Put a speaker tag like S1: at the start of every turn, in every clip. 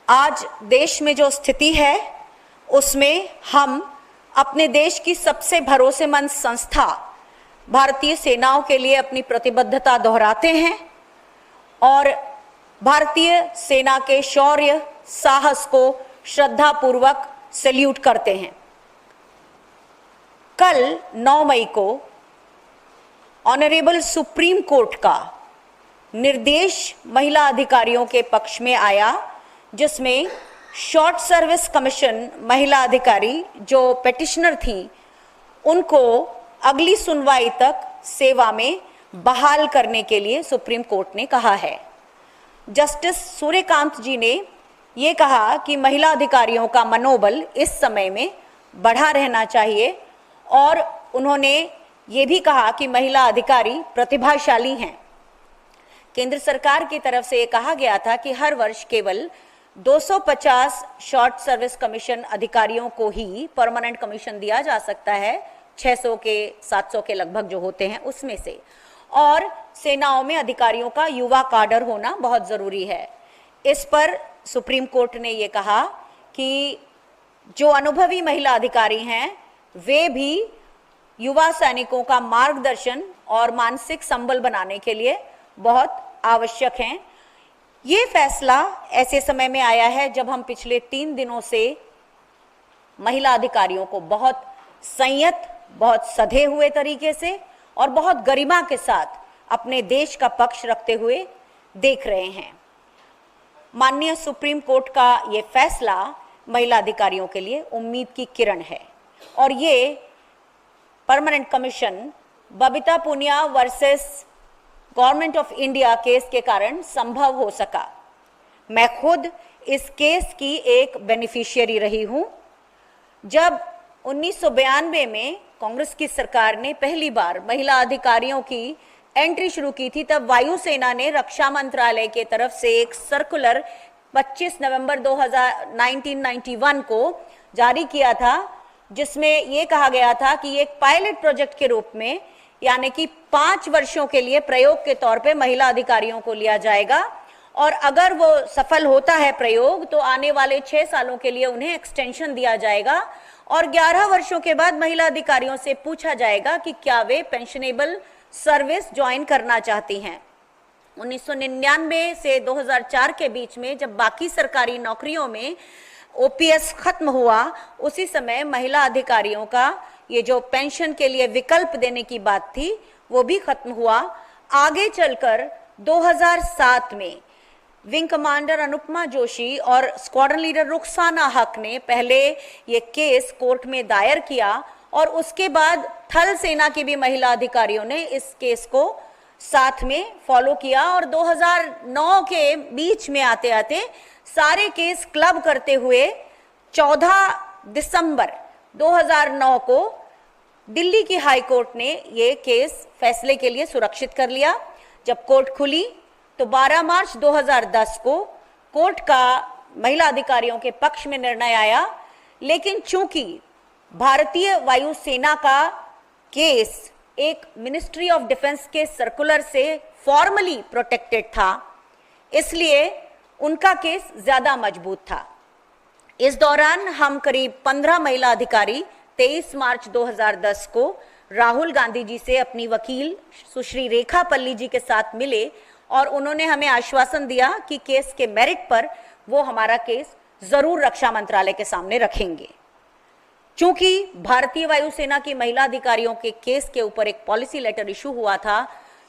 S1: आज देश में जो स्थिति है उसमें हम अपने देश की सबसे भरोसेमंद संस्था भारतीय सेनाओं के लिए अपनी प्रतिबद्धता दोहराते हैं और भारतीय सेना के शौर्य साहस को श्रद्धापूर्वक सैल्यूट करते हैं। कल 9 मई को ऑनरेबल सुप्रीम कोर्ट का निर्देश महिला अधिकारियों के पक्ष में आया, जिसमें शॉर्ट सर्विस कमीशन महिला अधिकारी जो पेटिशनर थी उनको अगली सुनवाई तक सेवा में बहाल करने के लिए सुप्रीम कोर्ट ने कहा है। जस्टिस सूर्यकांत जी ने ये कहा कि महिला अधिकारियों का मनोबल इस समय में बढ़ा रहना चाहिए और उन्होंने ये भी कहा कि महिला अधिकारी प्रतिभाशाली हैं। केंद्र सरकार की तरफ से ये कहा गया था कि हर वर्ष केवल 250 शॉर्ट सर्विस कमीशन अधिकारियों को ही परमानेंट कमीशन दिया जा सकता है, 600 के 700 के लगभग जो होते हैं उसमें से, और सेनाओं में अधिकारियों का युवा काडर होना बहुत जरूरी है। इस पर सुप्रीम कोर्ट ने ये कहा कि जो अनुभवी महिला अधिकारी हैं वे भी युवा सैनिकों का मार्गदर्शन और मानसिक संबल बनाने के लिए बहुत आवश्यक हैं। ये फैसला ऐसे समय में आया है जब हम पिछले 3 दिनों से महिला अधिकारियों को बहुत संयत, बहुत सधे हुए तरीके से और बहुत गरिमा के साथ अपने देश का पक्ष रखते हुए देख रहे हैं। माननीय सुप्रीम कोर्ट का ये फैसला महिला अधिकारियों के लिए उम्मीद की किरण है और ये permanent commission Babita Punia versus government of India case के कारण संभव हो सका। मैं खुद इस केस की एक बेनिफिशियरी रही हूं। जब 1992 में कांग्रेस की सरकार ने पहली बार महिला अधिकारियों की एंट्री शुरू की थी, तब वायुसेना ने रक्षा मंत्रालय के तरफ से एक सर्कुलर 25 नवंबर 1991 को जारी किया था, जिसमें यह कहा गया था कि एक पायलट प्रोजेक्ट के रूप में, यानी कि 5 वर्षों के लिए प्रयोग के तौर पे महिला अधिकारियों को लिया जाएगा और अगर वो सफल होता है प्रयोग तो आने वाले 6 सालों के लिए उन्हें एक्सटेंशन दिया जाएगा और 11 वर्षों के बाद महिला अधिकारियों से पूछा जाएगा कि क्या वे पेंशनेबल सर्विस ज्वाइन करना चाहती हैं। 1999 से 2004 के बीच में जब बाकी सरकारी नौकरियों में ओपीएस खत्म हुआ, उसी समय महिला अधिकारियों का ये जो पेंशन के लिए विकल्प देने की बात थी वो भी खत्म हुआ। आगे चलकर 2007 में विंग कमांडर अनुपमा जोशी और स्क्वाड्रन लीडर रुखसाना हक ने पहले ये केस कोर्ट में दायर किया और उसके बाद थल सेना की भी महिला अधिकारियों ने इस केस को साथ में फॉलो किया और 2009 के बीच में आते आते सारे केस क्लब करते हुए 14 दिसंबर 2009 को दिल्ली की हाई कोर्ट ने ये केस फैसले के लिए सुरक्षित कर लिया। जब कोर्ट खुली तो 12 मार्च 2010 को कोर्ट का महिला अधिकारियों के पक्ष में निर्णय आया, लेकिन चूंकि भारतीय वायुसेना का केस एक मिनिस्ट्री ऑफ डिफेंस के सर्कुलर से फॉर्मली प्रोटेक्टेड था, इसलिए उनका केस ज्यादा मजबूत था। इस दौरान हम करीब 15 महिला अधिकारी 23 मार्च 2010 को राहुल गांधी जी से अपनी वकील सुश्री रेखा पल्ली जी के साथ मिले और उन्होंने हमें आश्वासन दिया कि केस के मेरिट पर वो हमारा केस जरूर रक्षा मंत्रालय के सामने रखेंगे। चूंकि भारतीय वायुसेना की महिला अधिकारियों के केस के ऊपर एक पॉलिसी लेटर इशू हुआ था,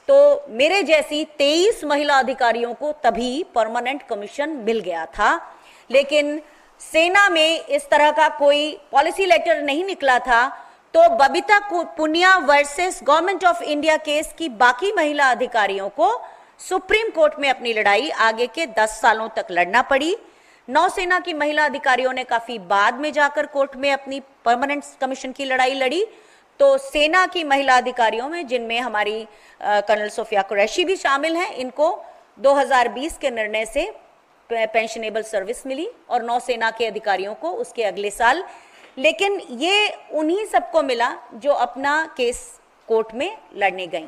S1: तो मेरे जैसी 23 महिला अधिकारियों को तभी परमानेंट कमीशन मिल गया था, लेकिन सेना में इस तरह का कोई पॉलिसी लेटर नहीं निकला था। तो Babita Punia versus government of India case की बाकी महिला अधिकारियों को सुप्रीम कोर्ट में अपनी लड़ाई आगे के 10 सालों तक लड़ना पड़ी। नौसेना की महिला अधिकारियों ने काफी बाद में जाकर कोर्ट में अपनी परमानेंट कमीशन की लड़ाई लड़ी। तो सेना की महिला अधिकारियों में, जिनमें हमारी कर्नल सोफिया कुरैशी भी शामिल हैं, इनको 2020 के निर्णय से पेंशनेबल सर्विस मिली और नौसेना के अधिकारियों को उसके अगले साल। लेकिन ये उन्हीं सबको मिला जो अपना केस कोर्ट में लड़ने गई।